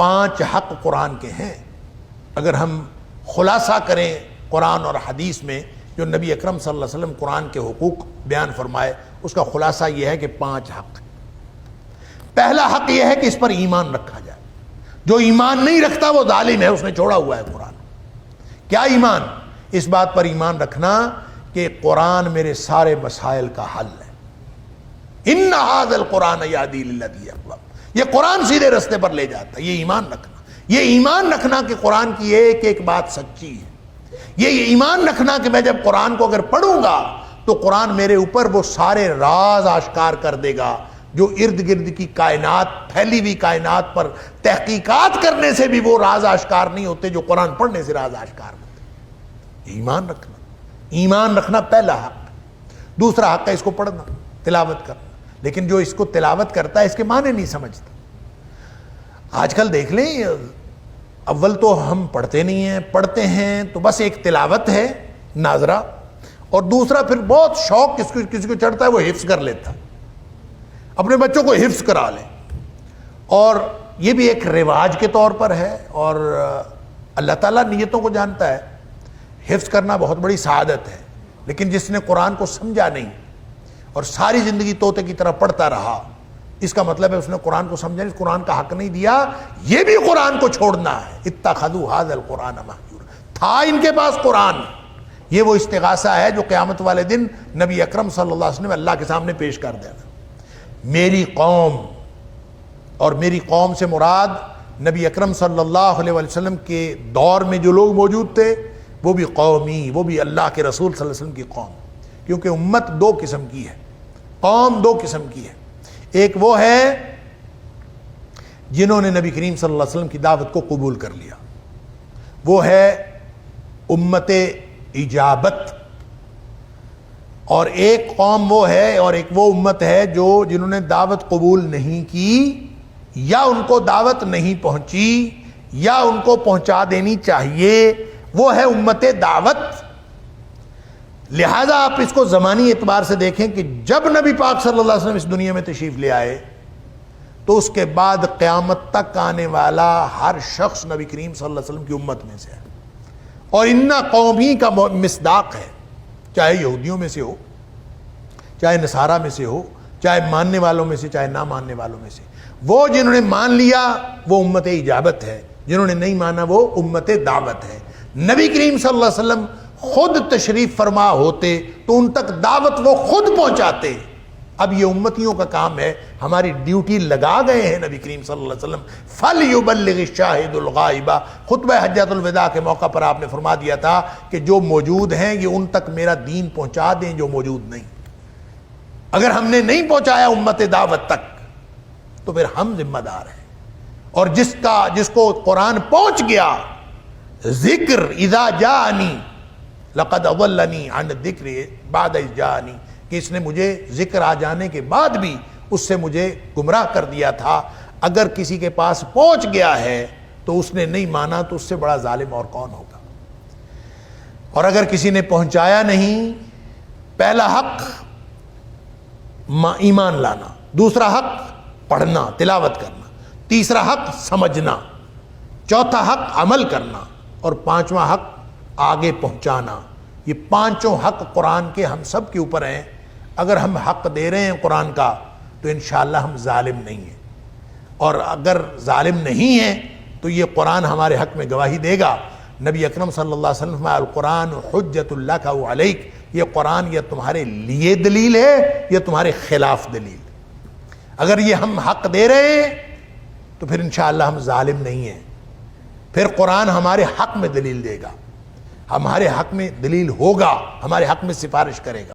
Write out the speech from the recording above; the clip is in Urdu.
5 حق قرآن کے ہیں۔ اگر ہم خلاصہ کریں قرآن اور حدیث میں جو نبی اکرم صلی اللہ علیہ وسلم قرآن کے حقوق بیان فرمائے، اس کا خلاصہ یہ ہے کہ 5 حق۔ پہلا حق یہ ہے کہ اس پر ایمان رکھا جائے۔ جو ایمان نہیں رکھتا وہ ظالم ہے، اس نے چھوڑا ہوا ہے قرآن۔ کیا ایمان؟ اس بات پر ایمان رکھنا کہ قرآن میرے سارے مسائل کا حل ہے۔ ان ھذا القرآن یہدی للتی ہی اقوم، یہ قرآن سیدھے رستے پر لے جاتا ہے۔ یہ ایمان رکھنا، یہ ایمان رکھنا کہ قرآن کی ایک ایک بات سچی ہے۔ یہ ایمان رکھنا کہ میں جب قرآن کو اگر پڑھوں گا تو قرآن میرے اوپر وہ سارے راز آشکار کر دے گا جو ارد گرد کی کائنات، پھیلی ہوئی کائنات پر تحقیقات کرنے سے بھی وہ راز آشکار نہیں ہوتے جو قرآن پڑھنے سے راز آشکار ہوتے۔ ایمان رکھنا، ایمان رکھنا پہلا حق۔ دوسرا حق ہے اس کو پڑھنا، تلاوت کرنا۔ لیکن جو اس کو تلاوت کرتا ہے اس کے معنی نہیں سمجھتا۔ آج کل دیکھ لیں، اول تو ہم پڑھتے نہیں ہیں، پڑھتے ہیں تو بس ایک تلاوت ہے ناظرہ، اور دوسرا پھر بہت شوق کسی کو چڑھتا ہے وہ حفظ کر لیتا ہے، اپنے بچوں کو حفظ کرا لیں۔ اور یہ بھی ایک رواج کے طور پر ہے، اور اللہ تعالیٰ نیتوں کو جانتا ہے۔ حفظ کرنا بہت بڑی سعادت ہے، لیکن جس نے قرآن کو سمجھا نہیں اور ساری زندگی طوطے کی طرح پڑھتا رہا، اس کا مطلب ہے اس نے قرآن کو سمجھا نہیں، قرآن کا حق نہیں دیا۔ یہ بھی قرآن کو چھوڑنا ہے۔ اتخذوا ھذا القرآن مہجورا، تھا ان کے پاس قرآن۔ یہ وہ استغاثہ ہے جو قیامت والے دن نبی اکرم صلی اللہ علیہ وسلم اللہ کے سامنے پیش کر دینا۔ میری قوم، اور میری قوم سے مراد نبی اکرم صلی اللہ علیہ وسلم کے دور میں جو لوگ موجود تھے وہ بھی قومی، وہ بھی اللہ کے رسول صلی اللہ علیہ وسلم کی قوم۔ کیونکہ امت 2 قسم کی ہے، قوم 2 قسم کی ہے۔ ایک وہ ہے جنہوں نے نبی کریم صلی اللہ علیہ وسلم کی دعوت کو قبول کر لیا، وہ ہے امت اجابت۔ اور ایک قوم وہ ہے، اور ایک وہ امت ہے جنہوں نے دعوت قبول نہیں کی، یا ان کو دعوت نہیں پہنچی، یا ان کو پہنچا دینی چاہیے، وہ ہے امت دعوت۔ لہذا آپ اس کو زمانی اعتبار سے دیکھیں کہ جب نبی پاک صلی اللہ علیہ وسلم اس دنیا میں تشریف لے آئے تو اس کے بعد قیامت تک آنے والا ہر شخص نبی کریم صلی اللہ علیہ وسلم کی امت میں سے ہے، اور ان قومی کا مصداق ہے، چاہے یہودیوں میں سے ہو، چاہے نصارہ میں سے ہو، چاہے ماننے والوں میں سے، چاہے نہ ماننے والوں میں سے۔ وہ جنہوں نے مان لیا وہ امت اجابت ہے، جنہوں نے نہیں مانا وہ امت دعوت ہے۔ نبی کریم صلی اللہ علیہ وسلم خود تشریف فرما ہوتے تو ان تک دعوت وہ خود پہنچاتے۔ اب یہ امتیوں کا کام ہے، ہماری ڈیوٹی لگا گئے ہیں نبی کریم صلی اللہ علیہ وسلم۔ فَلْيُبَلِّغِ الشَّاهِدُ الْغَائِبَ، خطبہ حجۃ الوداع کے موقع پر آپ نے فرما دیا تھا کہ جو موجود ہیں یہ ان تک میرا دین پہنچا دیں جو موجود نہیں۔ اگر ہم نے نہیں پہنچایا امت دعوت تک تو پھر ہم ذمہ دار ہیں۔ اور جس کو قرآن پہنچ گیا، ذکر اذا جاءنی لقد اضلنی عن الذکر بعد اذ جاءنی، کہ اس نے مجھے ذکر آ جانے کے بعد بھی اس سے مجھے گمراہ کر دیا تھا۔ اگر کسی کے پاس پہنچ گیا ہے تو اس نے نہیں مانا تو اس سے بڑا ظالم اور کون ہوگا۔ اور اگر کسی نے پہنچایا نہیں، پہلا حق ایمان لانا، دوسرا حق پڑھنا، تلاوت کرنا، تیسرا حق سمجھنا، چوتھا حق عمل کرنا، اور 5واں حق آگے پہنچانا۔ یہ 5 حق قرآن کے ہم سب کے اوپر ہیں۔ اگر ہم حق دے رہے ہیں قرآن کا تو انشاءاللہ ہم ظالم نہیں ہیں، اور اگر ظالم نہیں ہیں تو یہ قرآن ہمارے حق میں گواہی دے گا۔ نبی اکرم صلی اللہ علیہ وسلم القرآن حجت لک و علیک، یہ قرآن یا تمہارے لیے دلیل ہے یا تمہارے خلاف دلیل۔ اگر یہ ہم حق دے رہے ہیں تو پھر انشاءاللہ ہم ظالم نہیں ہیں، پھر قرآن ہمارے حق میں دلیل دے گا، ہمارے حق میں دلیل ہوگا، ہمارے حق میں سفارش کرے گا۔